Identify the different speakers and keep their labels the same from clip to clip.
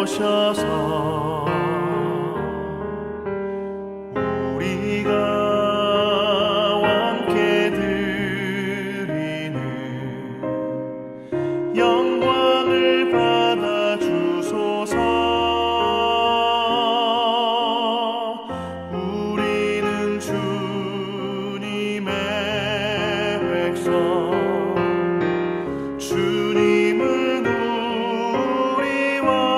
Speaker 1: 오셔서 우리가 함께 드리는 영광을 받아 주소서. 우리는 주님의 백성, 주님은 우리 왕이라.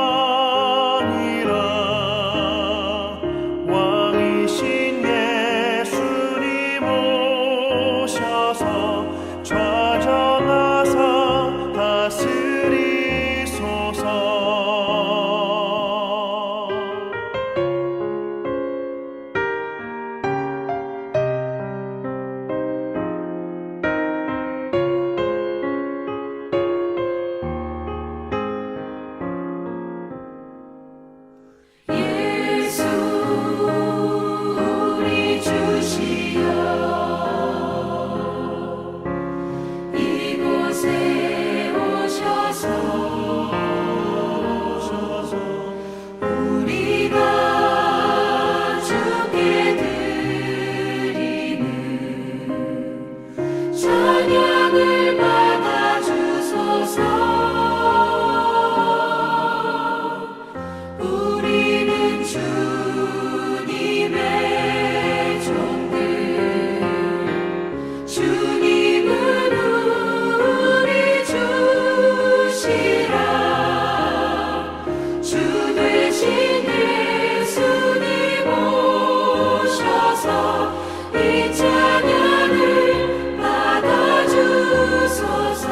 Speaker 1: 왕이신 예수님 오셔서 좌정하사 다스리소서.
Speaker 2: 예수 우리 주시여 이곳에 오셔서 우리가 주께 드리는 찬양을 받아 주소서. 우리는 주님의 종들, 주님은 우리 주시라. 주 되신 예수님 오셔서 이 찬양을 받아 주소서.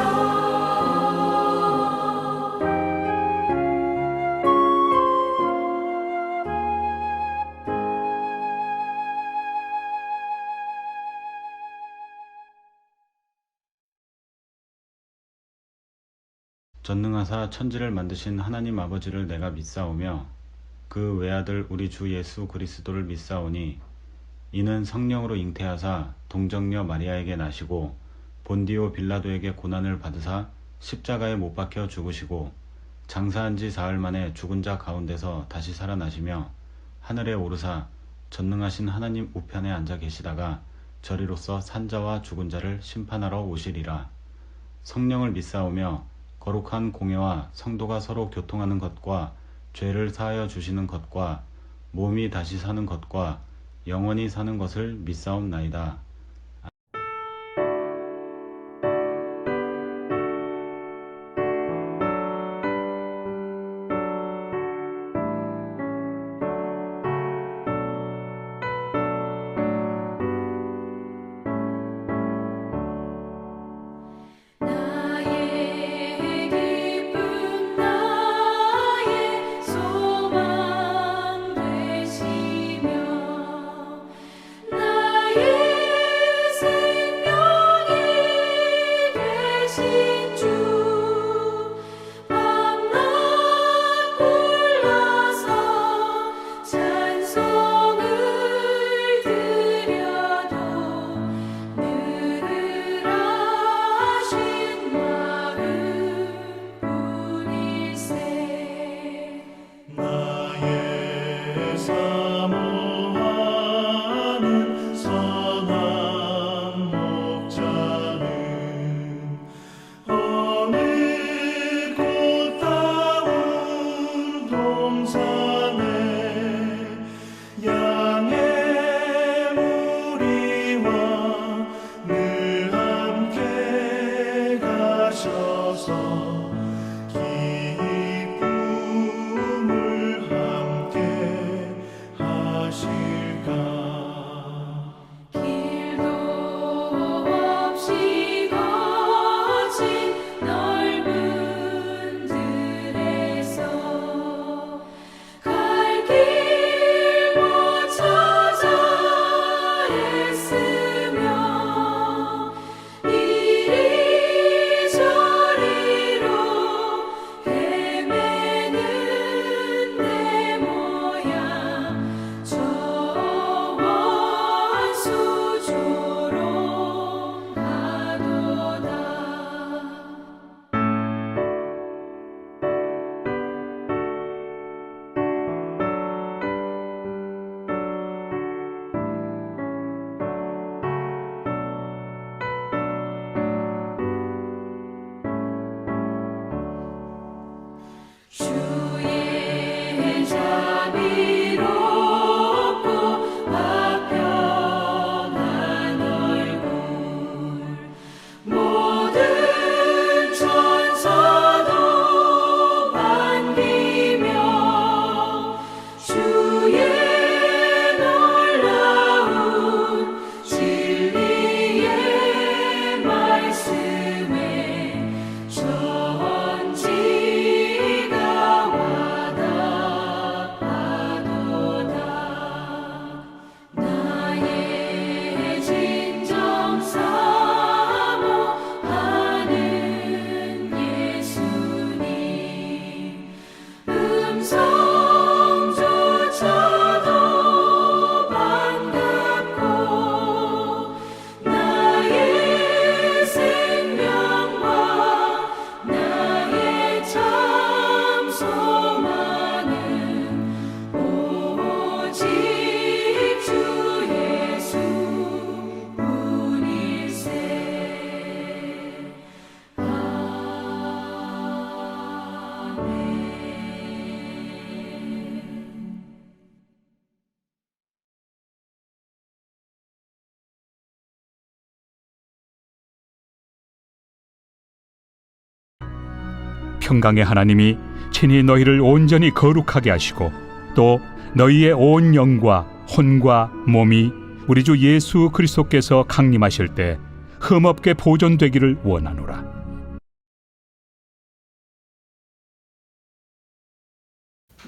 Speaker 3: 전능하사 천지를 만드신 하나님 아버지를 내가 믿사오며 그 외아들 우리 주 예수 그리스도를 믿사오니 이는 성령으로 잉태하사 동정녀 마리아에게 나시고 본디오 빌라도에게 고난을 받으사 십자가에 못 박혀 죽으시고 장사한 지 사흘 만에 죽은 자 가운데서 다시 살아나시며 하늘에 오르사 전능하신 하나님 우편에 앉아 계시다가 저리로서 산자와 죽은 자를 심판하러 오시리라. 성령을 믿사오며 거룩한 공예와 성도가 서로 교통하는 것과 죄를 사하여 주시는 것과 몸이 다시 사는 것과 영원히 사는 것을 믿사옵나이다.
Speaker 2: 나의 기쁨 나의 소망 되시며 나의 자비롭고 화평한 얼굴 모든 천사도 반기며 주의 놀라운 진리의 말씀에 천지가 와닿아도다. 나의 진정 사모하는 예수님 음성조차도 반갑고 나의 생명과 나의 참 소망은 오직 주 예수뿐일세. 아멘.
Speaker 4: 평강의 하나님이 친히 너희를 온전히 거룩하게 하시고 또 너희의 온 영과 혼과 몸이 우리 주 예수 그리스도께서 강림하실 때 흠없게 보존되기를 원하노라.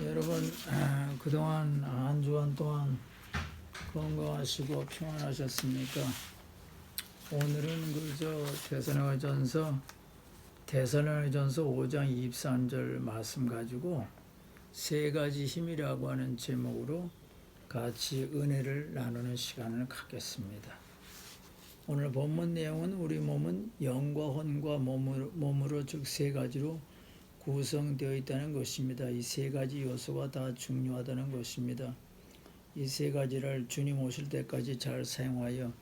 Speaker 5: 여러분 그동안 한 주간 동안 건강하시고 평안하셨습니까? 오늘은 그저 데살로니가전서 5장 23절 말씀 가지고 세 가지 힘이라고 하는 제목으로 같이 은혜를 나누는 시간을 갖겠습니다. 오늘 본문 내용은 우리 몸은 영과 혼과 몸으로 즉 세 가지로 구성되어 있다는 것입니다. 이 세 가지 요소가 다 중요하다는 것입니다. 이 세 가지를 주님 오실 때까지 잘 사용하여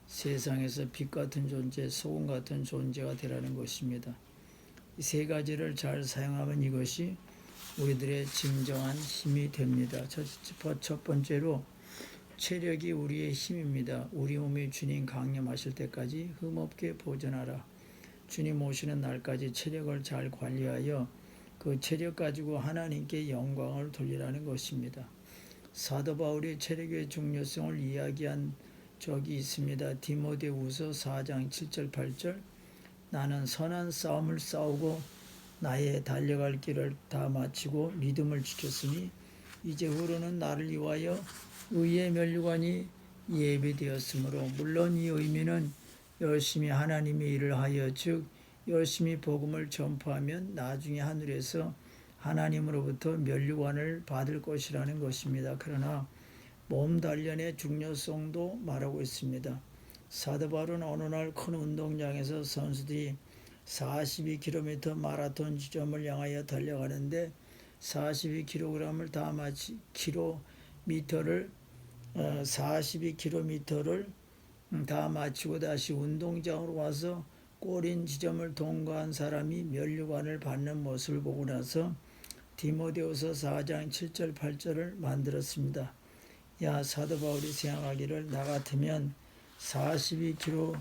Speaker 5: 세상에서 빛 같은 존재, 소금 같은 존재가 되라는 것입니다. 이 세 가지를 잘 사용하면 이것이 우리들의 진정한 힘이 됩니다. 첫 번째로 체력이 우리의 힘입니다. 우리 몸이 주님 강림하실 때까지 흠없게 보존하라. 주님 오시는 날까지 체력을 잘 관리하여 그 체력 가지고 하나님께 영광을 돌리라는 것입니다. 사도 바울이 체력의 중요성을 이야기한 적이 있습니다. 디모데후서 4장 7절 8절 나는 선한 싸움을 싸우고 나의 달려갈 길을 다 마치고 믿음을 지켰으니 이제 후로는 나를 위하여 의의 면류관이 예비되었으므로 물론 이 의미는 열심히 하나님의 일을 하여 즉 열심히 복음을 전파하면 나중에 하늘에서 하나님으로부터 면류관을 받을 것이라는 것입니다. 그러나 몸 단련의 중요성도 말하고 있습니다. 사도 바울은 어느 날 큰 운동장에서 선수들이 42km 마라톤 지점을 향하여 달려가는데 42kg을 다 마치 킬로미터를 42km를 다 마치고 다시 운동장으로 와서 꼬린 지점을 통과한 사람이 면류관을 받는 모습을 보고 나서 디모데후서 4장 7절 8절을 만들었습니다. 야 사도 바울이 생각하기를 나 같으면 42km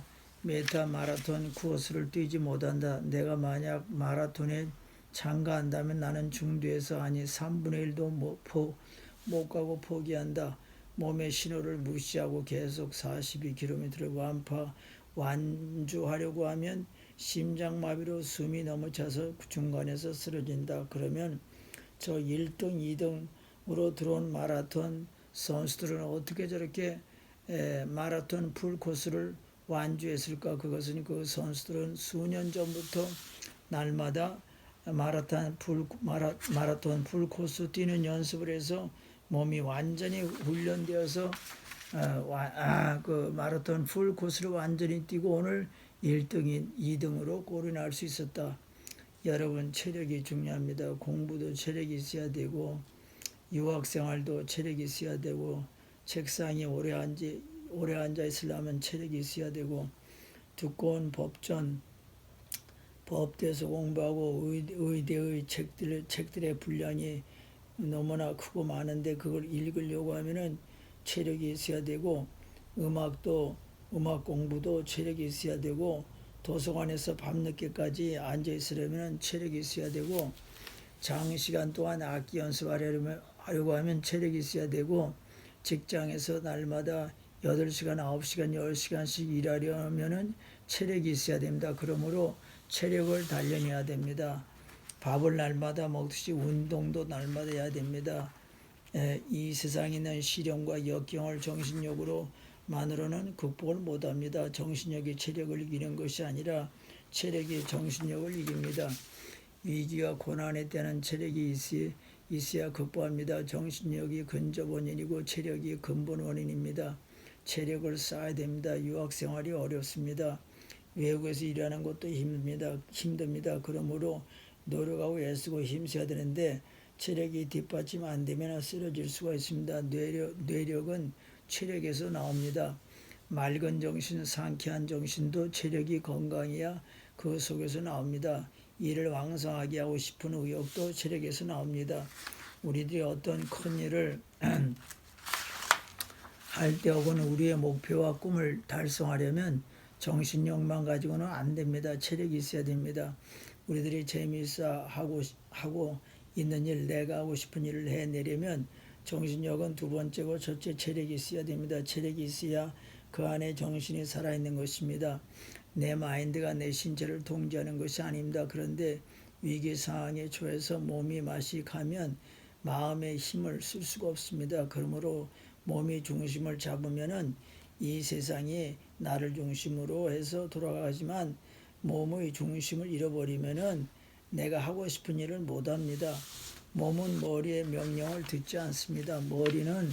Speaker 5: 마라톤 코스를 뛰지 못한다. 내가 만약 마라톤에 참가한다면 나는 중도에서 아니 3분의 1도 못 가고 포기한다. 몸의 신호를 무시하고 계속 42km를 완주하려고 하면 심장마비로 숨이 넘어차서 중간에서 쓰러진다. 그러면 저 1등, 2등으로 들어온 마라톤 선수들은 어떻게 저렇게 마라톤 풀코스를 완주했을까? 그것은 그 선수들은 수년 전부터 날마다 마라톤 풀코스 뛰는 연습을 해서 몸이 완전히 훈련되어서 그 마라톤 풀코스를 완전히 뛰고 오늘 1등인 2등으로 골이 날 수 있었다. 여러분 체력이 중요합니다. 공부도 체력이 있어야 되고 유학생활도 체력이 있어야 되고 책상에 오래 앉아 있으려면 체력이 있어야 되고 두꺼운 법대에서 공부하고 의대의 책들의 분량이 너무나 크고 많은데 그걸 읽으려고 하면은 체력이 있어야 되고, 음악 공부도 체력이 있어야 되고, 도서관에서 밤늦게까지 앉아 있으려면 체력이 있어야 되고, 장시간 동안 악기 연습하려고 하면 체력이 있어야 되고, 직장에서 날마다 8시간, 9시간, 10시간씩 일하려면 체력이 있어야 됩니다. 그러므로 체력을 단련해야 됩니다. 밥을 날마다 먹듯이 운동도 날마다 해야 됩니다. 이 세상에 있는 시련과 역경을 정신력으로만으로는 극복을 못합니다. 정신력이 체력을 이기는 것이 아니라 체력이 정신력을 이깁니다. 위기와 고난의 때는 체력이 있어야 극복합니다. 정신력이 근접 원인이고 체력이 근본 원인입니다. 체력을 쌓아야 됩니다. 유학생활이 어렵습니다. 외국에서 일하는 것도 힘듭니다. 그러므로 노력하고 애쓰고 힘써야 되는데 체력이 뒷받침 안 되면 쓰러질 수가 있습니다. 뇌력은 체력에서 나옵니다. 맑은 정신, 상쾌한 정신도 체력이 건강해야 그 속에서 나옵니다. 일을 왕성하게 하고 싶은 의욕도 체력에서 나옵니다. 우리들이 어떤 큰 일을 할 때 혹은 우리의 목표와 꿈을 달성하려면 정신력만 가지고는 안 됩니다. 체력이 있어야 됩니다. 우리들이 재미있어 하고 있는 일, 내가 하고 싶은 일을 해내려면 정신력은 두 번째고 첫째 체력이 있어야 됩니다. 체력이 있어야 그 안에 정신이 살아있는 것입니다. 내 마인드가 내 신체를 통제하는 것이 아닙니다. 그런데 위기 상황에 처해서 몸이 마식하면 마음의 힘을 쓸 수가 없습니다. 그러므로 몸이 중심을 잡으면은 이 세상이 나를 중심으로 해서 돌아가지만 몸의 중심을 잃어버리면은 내가 하고 싶은 일을 못합니다. 몸은 머리의 명령을 듣지 않습니다. 머리는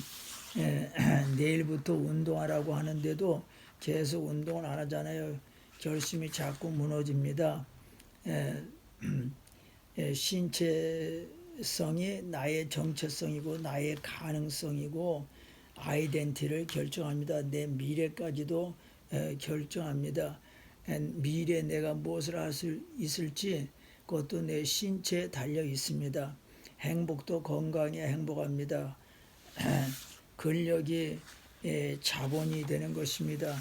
Speaker 5: 내일부터 운동하라고 하는데도 계속 운동을 안 하잖아요. 결심이 자꾸 무너집니다. 신체성이 나의 정체성이고 나의 가능성이고 아이덴티티를 결정합니다. 내 미래까지도 결정합니다. 미래에 내가 무엇을 할 수 있을지 그것도 내 신체에 달려 있습니다. 행복도 건강에 행복합니다. 근력이 자본이 되는 것입니다.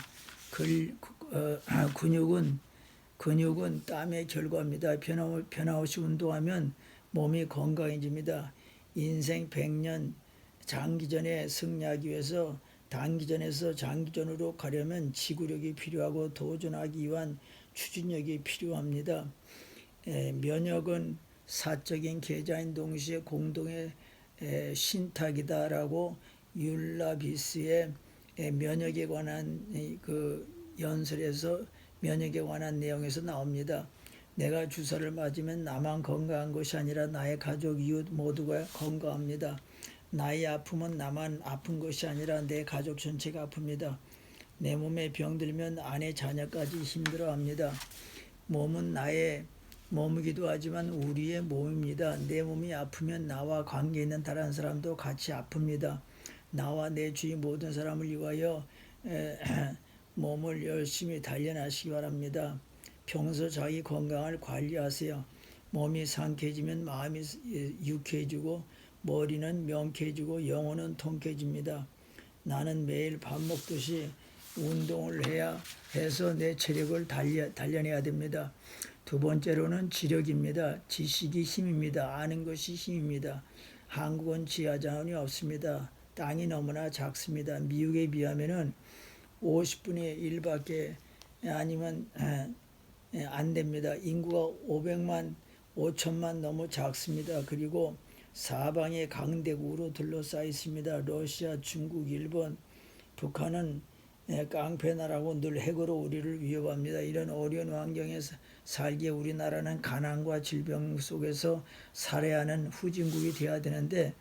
Speaker 5: 근육은 땀의 결과입니다. 변함없이 운동하면 몸이 건강해집니다. 인생 100년 장기전에 승리하기 위해서 단기전에서 장기전으로 가려면 지구력이 필요하고 도전하기 위한 추진력이 필요합니다. 면역은 사적인 계좌인 동시에 공동의 신탁이다라고 율라비스의 면역에 관한 그 연설에서 면역에 관한 내용에서 나옵니다. 내가 주사를 맞으면 나만 건강한 것이 아니라 나의 가족, 이웃 모두가 건강합니다. 나의 아픔은 나만 아픈 것이 아니라 내 가족 전체가 아픕니다. 내 몸에 병들면 아내, 자녀까지 힘들어합니다. 몸은 나의 몸이기도 하지만 우리의 몸입니다. 내 몸이 아프면 나와 관계 있는 다른 사람도 같이 아픕니다. 나와 내 주위 모든 사람을 위하여 몸을 열심히 단련하시기 바랍니다. 평소 자기 건강을 관리하세요. 몸이 상쾌해지면 마음이 유쾌해지고 머리는 명쾌해지고 영혼은 통쾌해집니다. 나는 매일 밥 먹듯이 운동을 해서 내 체력을 단련해야 됩니다. 두 번째로는 지력입니다. 지식이 힘입니다. 아는 것이 힘입니다. 한국은 지하자원이 없습니다. 땅이 너무나 작습니다. 미국에 비하면은 50분의 1밖에 아니면 안 됩니다. 인구가 5천만 너무 작습니다. 그리고 사방에 강대국으로 둘러싸여 있습니다. 러시아, 중국, 일본, 북한은 깡패나라고 늘 핵으로 우리를 위협합니다. 이런 어려운 환경에서 살기에 우리나라는 가난과 질병 속에서 살아야 하는 후진국이 되어야 되는데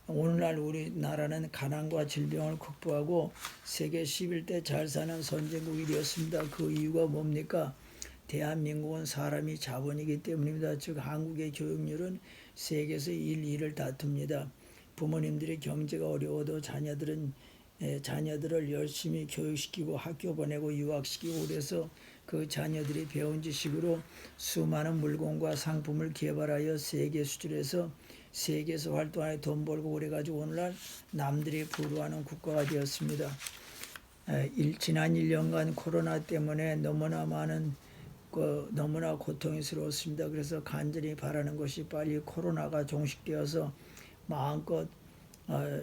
Speaker 5: 오늘날 우리나라는 가난과 질병을 극복하고 세계 11대 잘 사는 선진국이 되었습니다. 그 이유가 뭡니까? 대한민국은 사람이 자본이기 때문입니다. 즉 한국의 교육률은 세계에서 1, 2를 다툽니다. 부모님들이 경제가 어려워도 자녀들을 열심히 교육시키고 학교 보내고 유학시키고 그래서 그 자녀들이 배운 지식으로 수많은 물건과 상품을 개발하여 세계 수출해서 세계에서 활동하여 돈 벌고 그래가지고 오늘날 남들이 부러워하는 국가가 되었습니다. 지난 1년간 코로나 때문에 너무나 고통스러웠습니다. 그래서 간절히 바라는 것이 빨리 코로나가 종식되어서 마음껏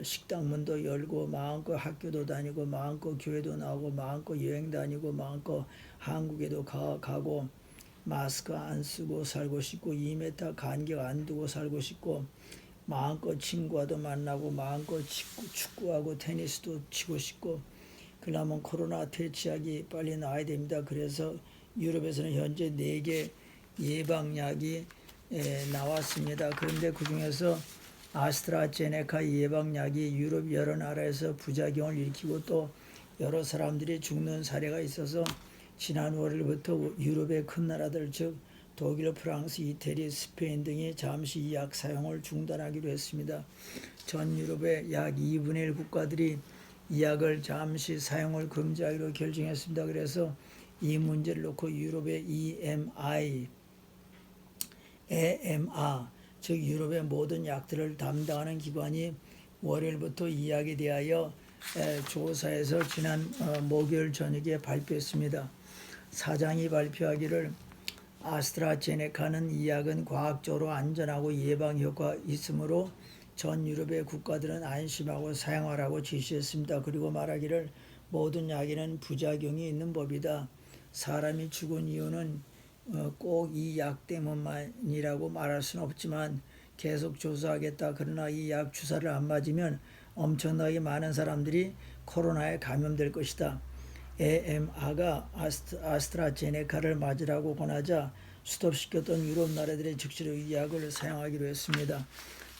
Speaker 5: 식당 문도 열고 마음껏 학교도 다니고 마음껏 교회도 나오고 마음껏 여행 다니고 마음껏 한국에도 가고 마스크 안 쓰고 살고 싶고 2m 간격 안 두고 살고 싶고 마음껏 친구와도 만나고 마음껏 축구하고 테니스도 치고 싶고 그러면 코로나 퇴치약이 빨리 나와야 됩니다. 그래서 유럽에서는 현재 4개 예방약이 나왔습니다. 그런데 그중에서 아스트라제네카 예방약이 유럽 여러 나라에서 부작용을 일으키고 또 여러 사람들이 죽는 사례가 있어서 지난 5월부터 유럽의 큰 나라들 즉 독일, 프랑스, 이태리, 스페인 등이 잠시 이 약 사용을 중단하기로 했습니다. 전 유럽의 약 2분의 1 국가들이 이 약을 잠시 사용을 금지하기로 결정했습니다. 그래서 이 문제를 놓고 유럽의 EMA 즉 유럽의 모든 약들을 담당하는 기관이 월요일부터 이 약에 대하여 조사해서 지난 목요일 저녁에 발표했습니다. 사장이 발표하기를 아스트라제네카는 이 약은 과학적으로 안전하고 예방 효과가 있으므로 전 유럽의 국가들은 안심하고 사용하라고 지시했습니다. 그리고 말하기를 모든 약에는 부작용이 있는 법이다. 사람이 죽은 이유는 꼭 이 약 때문만이라고 말할 수는 없지만 계속 조사하겠다. 그러나 이 약 주사를 안 맞으면 엄청나게 많은 사람들이 코로나에 감염될 것이다. EMA가 아스트라제네카를 맞으라고 권하자 스톱시켰던 유럽 나라들이 즉시로 이 약을 사용하기로 했습니다.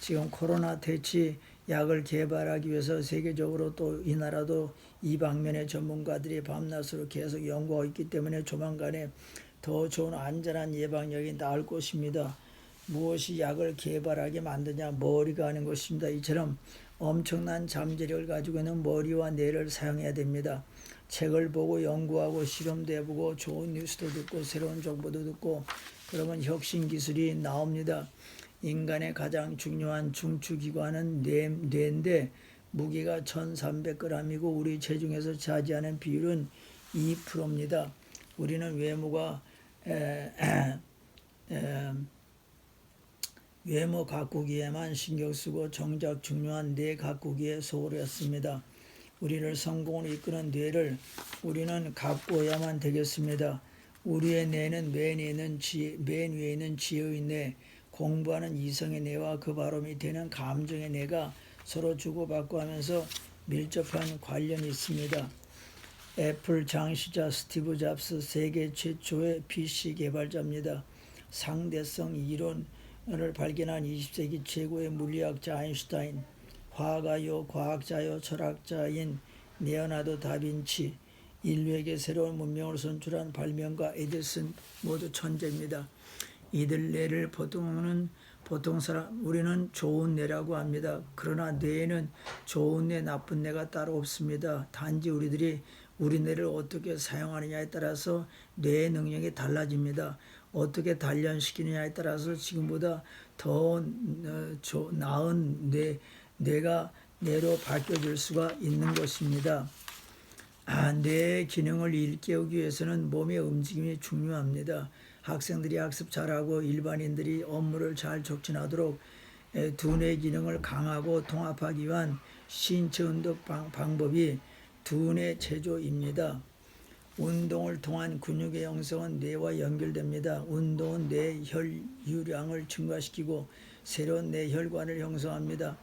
Speaker 5: 지금 코로나 퇴치 약을 개발하기 위해서 세계적으로 또 이 나라도 이 방면의 전문가들이 밤낮으로 계속 연구하고 있기 때문에 조만간에 더 좋은 안전한 예방약이 나올 것입니다. 무엇이 약을 개발하게 만드냐? 머리가 하는 것입니다. 이처럼 엄청난 잠재력을 가지고 있는 머리와 뇌를 사용해야 됩니다. 책을 보고 연구하고 실험도 해보고 좋은 뉴스도 듣고 새로운 정보도 듣고 그러면 혁신 기술이 나옵니다. 인간의 가장 중요한 중추기관은 뇌인데 무게가 1300g이고 우리 체중에서 차지하는 비율은 2%입니다. 우리는 외모 가꾸기에만 신경 쓰고 정작 중요한 뇌 가꾸기에 소홀했습니다. 우리를 성공으로 이끄는 뇌를 우리는 가꾸어야만 되겠습니다. 우리의 뇌는 맨 위에 있는 지혜의 뇌, 공부하는 이성의 뇌와 그 바로 밑에 있는 감정의 뇌가 서로 주고받고 하면서 밀접한 관련이 있습니다. 애플 장시자 스티브 잡스 세계 최초의 PC 개발자입니다. 상대성 이론을 발견한 20세기 최고의 물리학자 아인슈타인, 화가요 과학자요 철학자인 레오나르도 다빈치, 인류에게 새로운 문명을 선출한 발명가 에디슨 모두 천재입니다. 이들 뇌를 우리는 좋은 뇌라고 합니다. 그러나 뇌에는 좋은 뇌, 나쁜 뇌가 따로 없습니다. 단지 우리들이 우리 뇌를 어떻게 사용하느냐에 따라서 뇌의 능력이 달라집니다. 어떻게 단련시키느냐에 따라서 지금보다 더 나은 뇌로 바뀌어질 수가 있는 것입니다. 뇌의 기능을 일깨우기 위해서는 몸의 움직임이 중요합니다. 학생들이 학습 잘하고 일반인들이 업무를 잘 촉진하도록 두뇌 기능을 강하고 통합하기 위한 신체 운동 방법이 두뇌 체조입니다. 운동을 통한 근육의 형성은 뇌와 연결됩니다. 운동은 뇌 혈유량을 증가시키고 새로운 뇌 혈관을 형성합니다.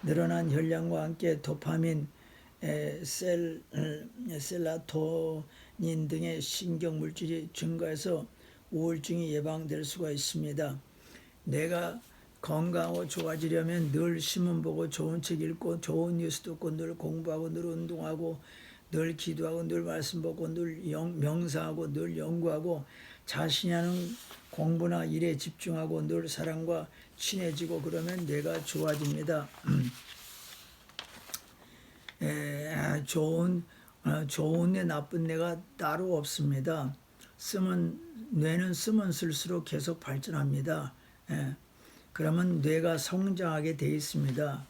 Speaker 5: 늘어난 혈량과 함께 도파민, 셀라토닌 등의 신경물질이 증가해서 우울증이 예방될 수가 있습니다. 내가 건강하고 좋아지려면 늘 신문 보고 좋은 책 읽고 좋은 뉴스 듣고 늘 공부하고 늘 운동하고 늘 기도하고 늘 말씀 보고 늘 명상하고 늘 연구하고 자신이 하는 공부나 일에 집중하고 늘 사람과 친해지고 그러면 뇌가 좋아집니다. 좋은 뇌, 나쁜 뇌가 따로 없습니다. 뇌는 쓰면 쓸수록 계속 발전합니다. 그러면 뇌가 성장하게 돼 있습니다.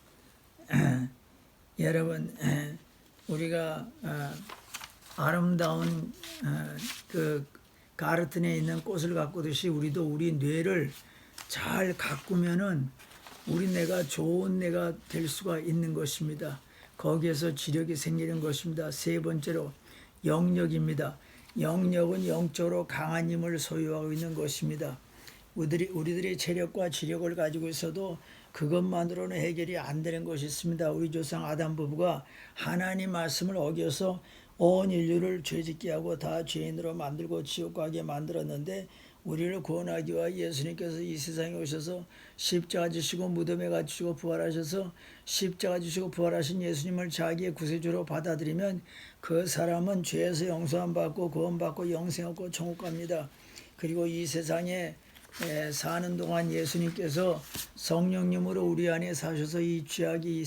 Speaker 5: 여러분, 우리가 아름다운 그 가르든에 있는 꽃을 가꾸듯이 우리도 우리 뇌를 잘 가꾸면은 우리 뇌가 좋은 뇌가 될 수가 있는 것입니다. 거기에서 지력이 생기는 것입니다. 세 번째로 영력입니다. 영력은 영적으로 강한 힘을 소유하고 있는 것입니다. 우리들의 체력과 지력을 가지고 있어도 그것만으로는 해결이 안 되는 것이 있습니다. 우리 조상 아담 부부가 하나님 말씀을 어겨서 온 인류를 죄짓게 하고 다 죄인으로 만들고 지옥 가게 만들었는데 우리를 구원하기 위해 예수님께서 이 세상에 오셔서 십자가 지시고 무덤에 갇히시고 부활하셔서 십자가 지시고 부활하신 예수님을 자기의 구세주로 받아들이면 그 사람은 죄에서 용서함 받고 구원받고 영생 얻고 천국 갑니다. 그리고 이 세상에 사는 동안 예수님께서 성령님으로 우리 안에 사셔서 이 죄악이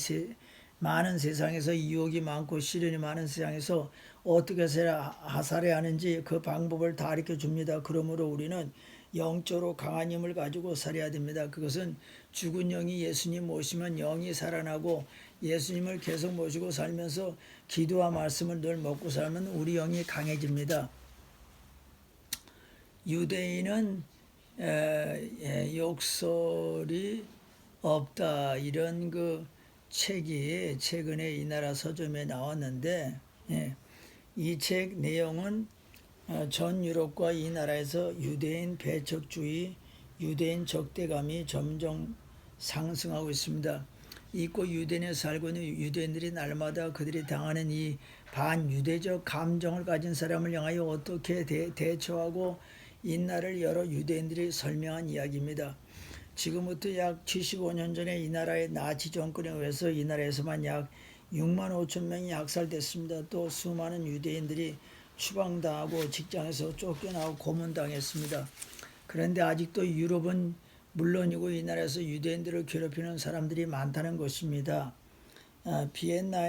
Speaker 5: 많은 세상에서 유혹이 많고 시련이 많은 세상에서 어떻게 살아야 하는지 그 방법을 다 가르쳐 줍니다. 그러므로 우리는 영적으로 강한 힘을 가지고 살아야 됩니다. 그것은 죽은 영이 예수님 모시면 영이 살아나고 예수님을 계속 모시고 살면서 기도와 말씀을 늘 먹고 살면 우리 영이 강해집니다. 유대인은 욕설이 없다 이런 그 책이 최근에 이 나라 서점에 나왔는데 이 책 내용은 전 유럽과 이 나라에서 유대인 배척주의, 유대인 적대감이 점점 상승하고 있습니다. 있고 유대인에 살고 있는 유대인들이 날마다 그들이 당하는 이 반유대적 감정을 가진 사람을 향하여 어떻게 대처하고 인나를 여러 유대인들이 설명한 이야기입니다. 지금부터 약 75년 전에 이 나라의 나치 정권에 의해서 이 나라에서만 약 6만 5천 명이 학살됐습니다. 또 수많은 유대인들이 추방당하고 직장에서 쫓겨나고 고문당했습니다. 그런데 아직도 유럽은 물론이고 이 나라에서 유대인들을 괴롭히는 사람들이 많다는 것입니다. 비엔나에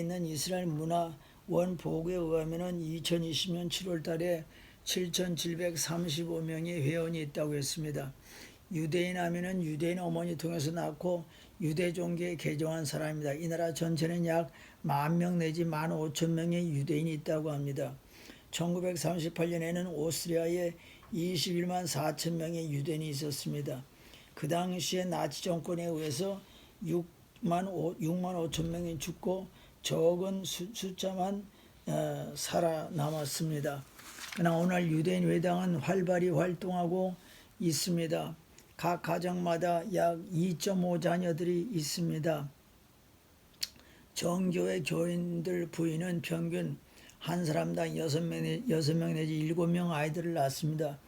Speaker 5: 있는 이스라엘 문화원 보고에 의하면 2020년 7월 달에 7,735명의 회원이 있다고 했습니다. 유대인 하면은 유대인 어머니 통해서 낳고 유대 종교에 개종한 사람입니다. 이 나라 전체는 약 10,000명 내지 15,000명의 유대인이 있다고 합니다. 1938년에는 오스트리아에 21만 4천 명의 유대인이 있었습니다. 그 당시에 나치 정권에 의해서 6만 5천 명이 죽고 적은 숫자만 살아남았습니다. 그러나 오늘 유대인 회당은 활발히 활동하고 있습니다. 각 가정마다 약 2.5 자녀들이 있습니다. 정교회 교인들 부인은 평균 한 사람당 6명 내지 7명 아이들을 낳습니다.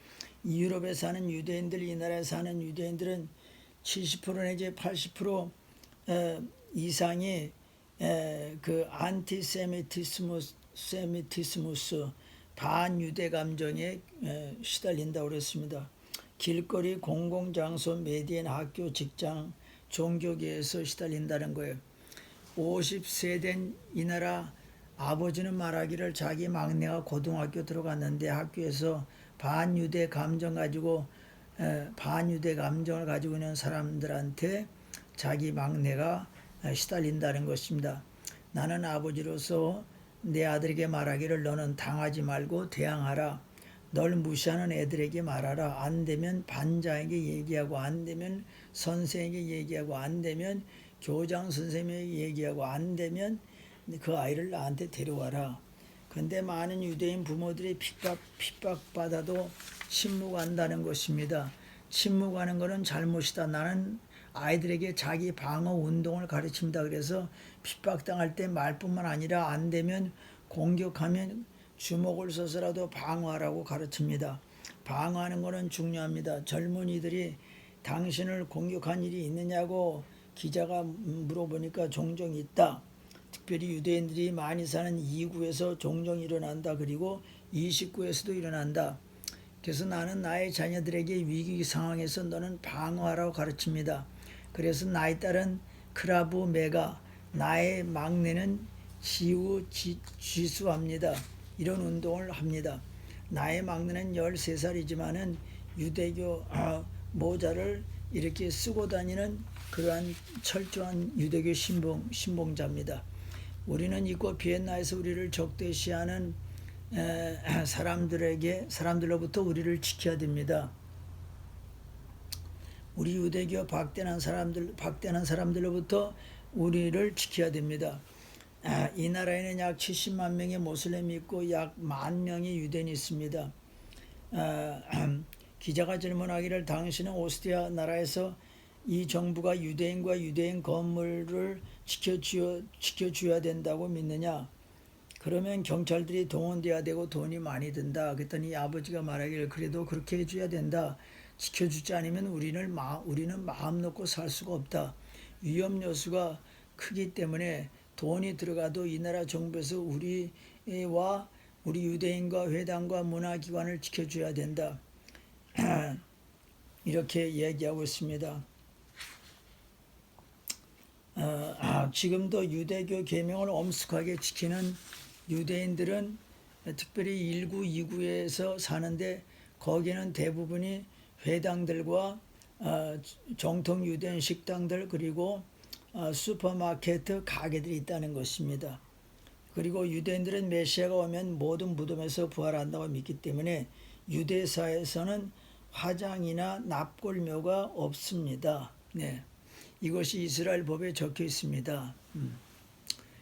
Speaker 5: 유럽에 사는 유대인들, 이 나라에 사는 유대인들은 70% 내지 80% 이상이 그 안티세미티스무스 반유대 감정에 시달린다고 그랬습니다. 길거리, 공공장소, 메디엔, 학교, 직장, 종교계에서 시달린다는 거예요. 50세 된 이 나라 아버지는 말하기를 자기 막내가 고등학교 들어갔는데 학교에서 반유대 감정을 가지고 있는 사람들한테 자기 막내가 시달린다는 것입니다. 나는 아버지로서 내 아들에게 말하기를 너는 당하지 말고 대항하라. 널 무시하는 애들에게 말하라. 안 되면 반장에게 얘기하고, 안 되면 선생에게 얘기하고, 안 되면 교장 선생님에게 얘기하고, 안 되면 그 아이를 나한테 데려와라. 그런데 많은 유대인 부모들이 핍박받아도 침묵한다는 것입니다. 침묵하는 것은 잘못이다. 나는 아이들에게 자기 방어 운동을 가르칩니다. 그래서 핍박당할 때 말뿐만 아니라 안 되면 공격하면 주먹을 써서라도 방어하라고 가르칩니다. 방어하는 것은 중요합니다. 젊은이들이 당신을 공격한 일이 있느냐고 기자가 물어보니까 종종 있다. 특별히 유대인들이 많이 사는 2구에서 종종 일어난다. 그리고 29에서도 일어난다. 그래서 나는 나의 자녀들에게 위기 상황에서 너는 방어하라고 가르칩니다. 그래서 나의 딸은 크라브 메가, 나의 막내는 지수합니다. 이런 운동을 합니다. 나의 막내는 13살이지만은 유대교 모자를 이렇게 쓰고 다니는 그러한 철저한 유대교 신봉자입니다. 우리는 이곳 비엔나에서 우리를 적대시하는 사람들로부터 우리를 지켜야 됩니다. 우리 유대교 박대한 사람들로부터 우리를 지켜야 됩니다. 이 나라에는 약 70만 명의 모슬렘이 있고 약 10,000명의 유대인이 있습니다. 기자가 질문하기를 당신은 오스트리아 나라에서 이 정부가 유대인과 유대인 건물을 지켜줘야 된다고 믿느냐? 그러면 경찰들이 동원돼야 되고 돈이 많이 든다. 그랬더니 아버지가 말하기를 그래도 그렇게 해줘야 된다. 지켜주지 않으면 우리는 마음 놓고 살 수가 없다. 위험 요소가 크기 때문에 돈이 들어가도 이 나라 정부에서 우리와 우리 유대인과 회당과 문화기관을 지켜줘야 된다. 이렇게 얘기하고 있습니다. 지금도 유대교 계명을 엄숙하게 지키는 유대인들은 특별히 1구, 2구에서 사는데 거기는 대부분이 회당들과 정통 유대인 식당들 그리고 슈퍼마켓 가게들이 있다는 것입니다. 그리고 유대인들은 메시아가 오면 모든 무덤에서 부활한다고 믿기 때문에 유대사에서는 화장이나 납골묘가 없습니다. 네, 이것이 이스라엘 법에 적혀 있습니다.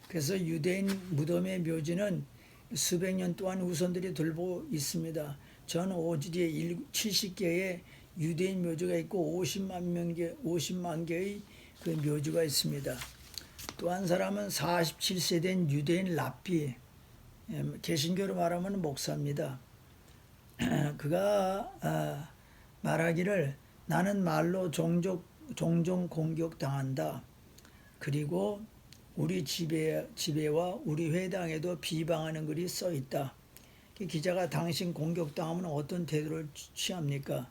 Speaker 5: 그래서 유대인 무덤의 묘지는 수백 년 동안 후손들이 돌보고 있습니다. 전 오지리에 70개의 유대인 묘지가 있고 50만 개의 그 묘지가 있습니다. 또 한 사람은 47세 된 유대인 랍비, 개신교로 말하면 목사입니다. 그가 말하기를 나는 말로 종종 공격당한다. 그리고 우리 집에와 우리 회당에도 비방하는 글이 써 있다. 기자가 당신 공격당하면 어떤 태도를 취합니까?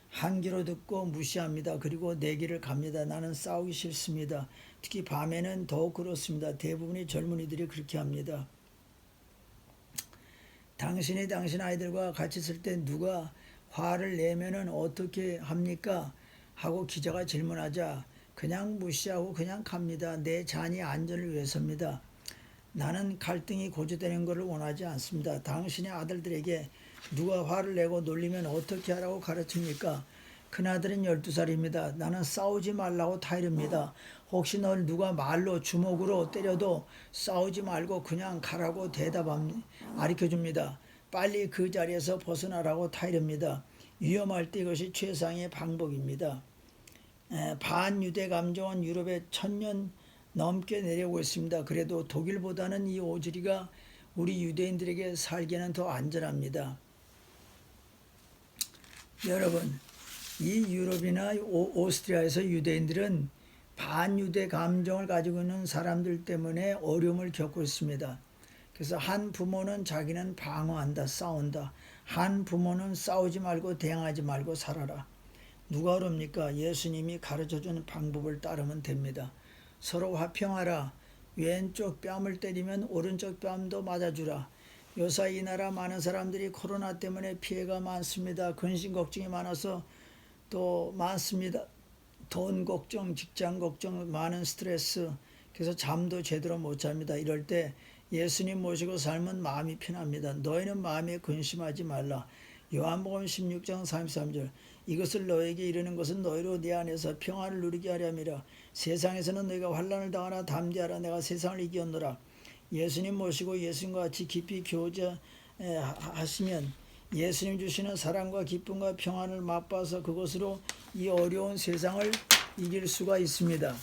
Speaker 5: 한 귀로 듣고 무시합니다. 그리고 내 길을 갑니다. 나는 싸우기 싫습니다. 특히 밤에는 더욱 그렇습니다. 대부분의 젊은이들이 그렇게 합니다. 당신이 당신 아이들과 같이 있을 때 누가 화를 내면은 어떻게 합니까? 하고 기자가 질문하자 그냥 무시하고 그냥 갑니다. 내 자녀의 안전을 위해서입니다. 나는 갈등이 고조되는 것을 원하지 않습니다. 당신의 아들들에게 누가 화를 내고 놀리면 어떻게 하라고 가르칩니까? 큰아들은 12살입니다. 나는 싸우지 말라고 타이릅니다. 혹시 널 누가 말로 주먹으로 때려도 싸우지 말고 그냥 가라고 가르쳐줍니다. 빨리 그 자리에서 벗어나라고 타이릅니다. 위험할 때 이것이 최상의 방법입니다. 반유대 감정은 유럽에 1000년 넘게 내려오고 있습니다. 그래도 독일보다는 이 오지리가 우리 유대인들에게 살기에는 더 안전합니다. 여러분, 이 유럽이나 오스트리아에서 유대인들은 반유대 감정을 가지고 있는 사람들 때문에 어려움을 겪고 있습니다. 그래서 한 부모는 자기는 방어한다, 싸운다. 한 부모는 싸우지 말고 대항하지 말고 살아라. 누가 그럽니까? 예수님이 가르쳐주는 방법을 따르면 됩니다. 서로 화평하라. 왼쪽 뺨을 때리면 오른쪽 뺨도 맞아주라. 요새 이 나라 많은 사람들이 코로나 때문에 피해가 많습니다. 근심 걱정이 많아서 또 많습니다. 돈 걱정, 직장 걱정, 많은 스트레스. 그래서 잠도 제대로 못 잡니다. 이럴 때 예수님 모시고 살면 마음이 편합니다. 너희는 마음에 근심하지 말라. 요한복음 16장 33절. 이것을 너에게 이르는 것은 너희로 네 안에서 평안을 누리게 하려 함이라. 세상에서는 너희가 환난을 당하나 담대하라. 내가 세상을 이겼노라. 예수님 모시고 예수님과 같이 깊이 교제하시면 예수님 주시는 사랑과 기쁨과 평안을 맛봐서 그것으로 이 어려운 세상을 이길 수가 있습니다.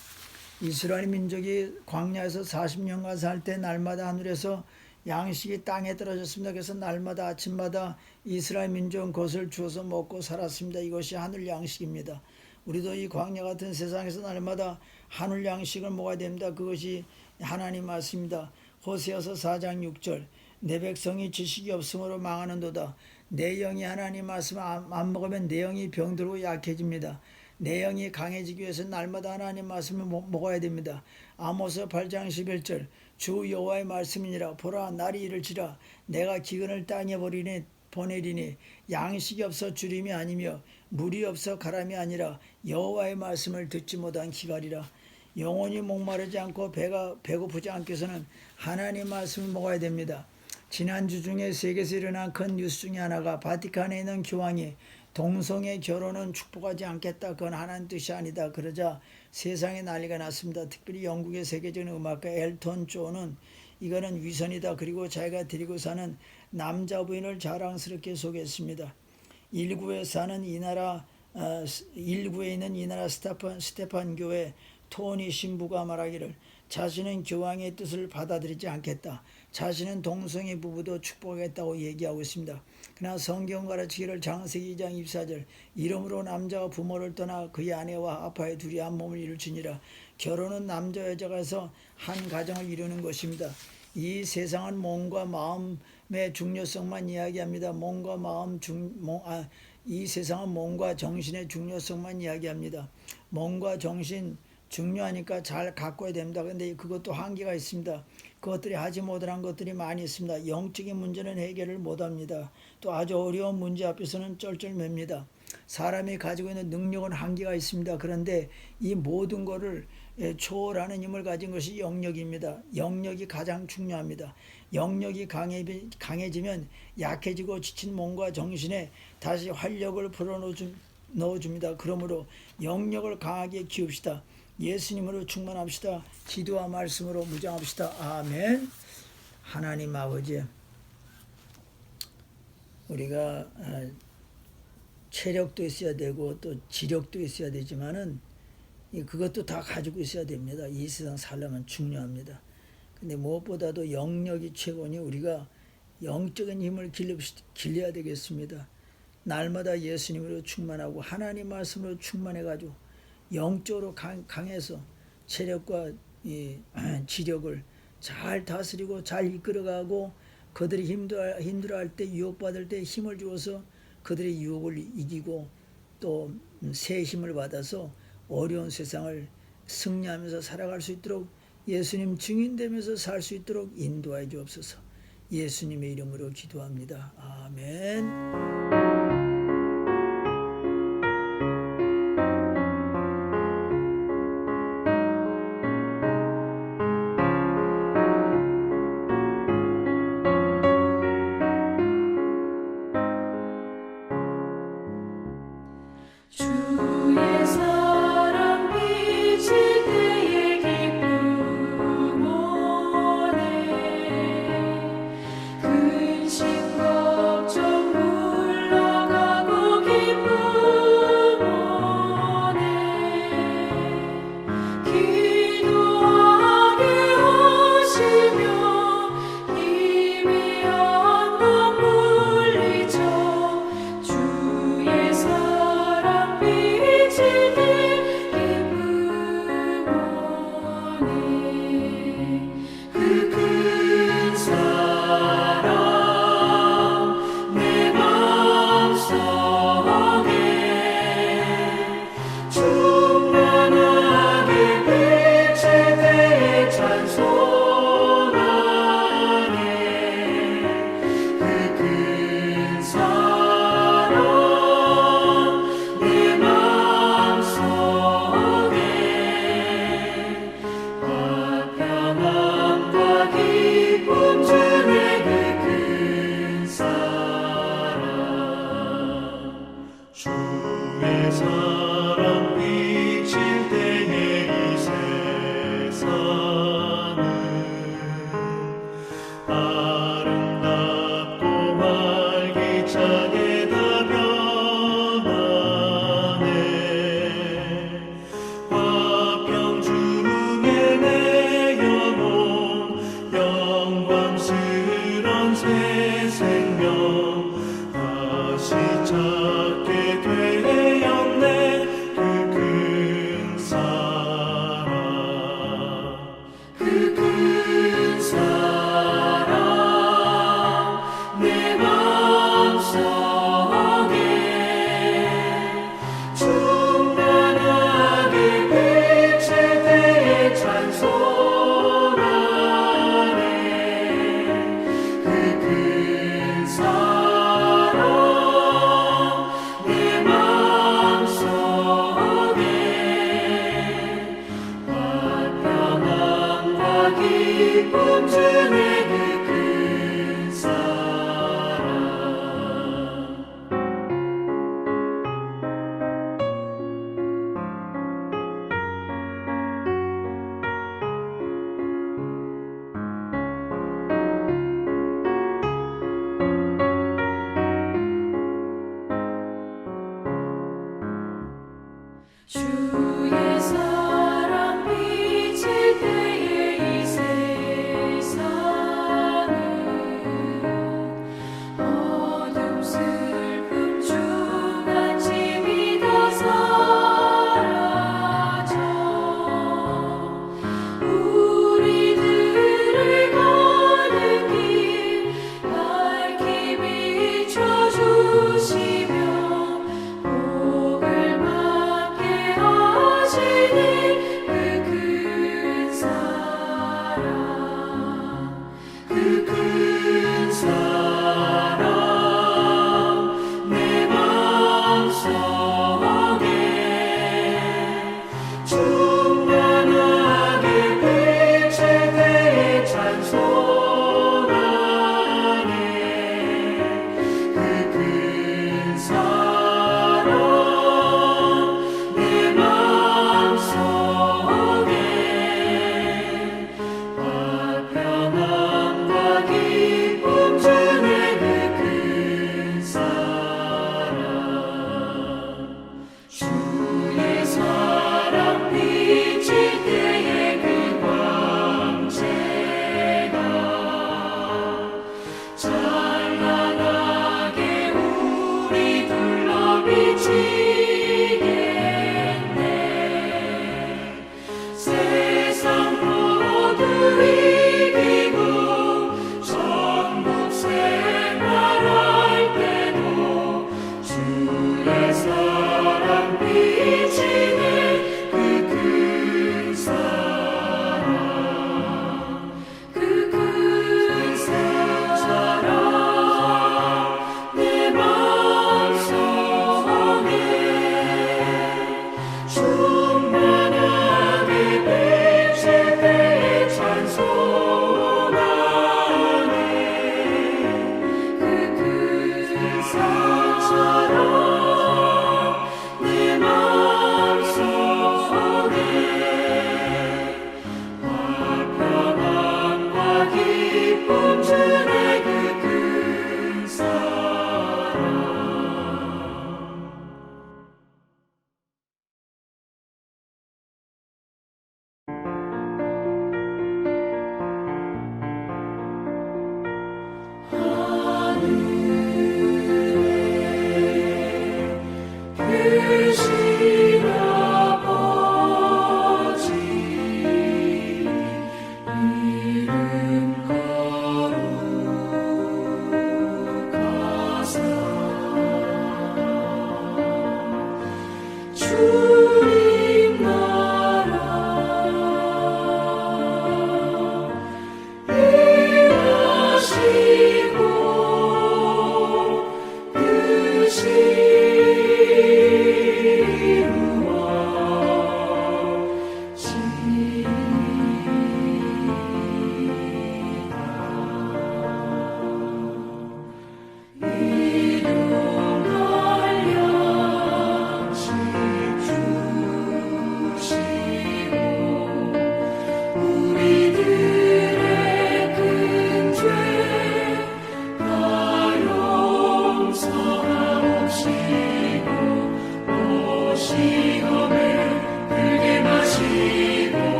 Speaker 5: 이스라엘 민족이 광야에서 40년간 살 때 날마다 하늘에서 양식이 땅에 떨어졌습니다. 그래서 날마다 아침마다 이스라엘 민족은 그것을 주워서 먹고 살았습니다. 이것이 하늘 양식입니다. 우리도 이 광야 같은 세상에서 날마다 하늘 양식을 먹어야 됩니다. 그것이 하나님 말씀입니다. 호세아서 4장 6절. 내 백성이 지식이 없음으로 망하는도다. 내 영이 하나님 말씀 안 먹으면 내 영이 병들고 약해집니다. 내 영이 강해지기 위해서 날마다 하나님 말씀을 먹어야 됩니다. 아모스 8장 11절. 주 여호와의 말씀이니라. 보라 날이 이를지라. 내가 기근을 땅에 버리니 보내리니 양식이 없어 주림이 아니며 물이 없어 가람이 아니라 여호와의 말씀을 듣지 못한 기갈이라. 영혼이 목마르지 않고 배가 배고프지 않게 해서는 하나님 말씀을 먹어야 됩니다. 지난주 중에 세계에서 일어난 큰 뉴스 중에 하나가 바티칸에 있는 교황이 동성애 결혼은 축복하지 않겠다. 그건 하나님 뜻이 아니다. 그러자 세상에 난리가 났습니다. 특별히 영국의 세계적인 음악가 엘턴 존은 이거는 위선이다. 그리고 자기가 데리고 사는 남자 부인을 자랑스럽게 소개했습니다. 일구에 있는 이 나라 스테판 교회 토니 신부가 말하기를 자신은 교황의 뜻을 받아들이지 않겠다. 자신은 동성애 부부도 축복하겠다고 얘기하고 있습니다. 그러나 성경 가르치기를 창세기 2장 24절 이름으로 남자가 부모를 떠나 그의 아내와 아빠의 둘이 한 몸을 이룰지니라. 결혼은 남자 여자가 해서 한 가정을 이루는 것입니다. 이 세상은 몸과 마음의 중요성만 이야기합니다. 이 세상은 몸과 정신의 중요성만 이야기합니다. 몸과 정신 중요하니까 잘 가꿔야 됩니다. 그런데 그것도 한계가 있습니다. 그것들이 하지 못한 것들이 많이 있습니다. 영적인 문제는 해결을 못합니다. 또 아주 어려운 문제 앞에서는 쩔쩔맵니다. 사람이 가지고 있는 능력은 한계가 있습니다. 그런데 이 모든 것을 초월하는 힘을 가진 것이 영역입니다. 영역이 가장 중요합니다. 영역이 강해지면 약해지고 지친 몸과 정신에 다시 활력을 불어넣어줍니다. 그러므로 영역을 강하게 키웁시다. 예수님으로 충만합시다. 기도와 말씀으로 무장합시다. 아멘. 하나님 아버지, 우리가 체력도 있어야 되고 또 지력도 있어야 되지만은 그것도 다 가지고 있어야 됩니다. 이 세상 살려면 중요합니다. 근데 무엇보다도 영역이 최고니 우리가 영적인 힘을 길러야 되겠습니다. 날마다 예수님으로 충만하고 하나님 말씀으로 충만해가지고 영적으로 강해서 체력과 이 지력을 잘 다스리고 잘 이끌어가고 그들이 힘들어할 때 유혹받을 때 힘을 주어서 그들의 유혹을 이기고 또 새 힘을 받아서 어려운 세상을 승리하면서 살아갈 수 있도록 예수님 증인되면서 살 수 있도록 인도하여 주옵소서. 예수님의 이름으로 기도합니다. 아멘.
Speaker 2: 주의 사랑 비칠 때의 기쁨 오네 근심 걱정 기쁨 주 내가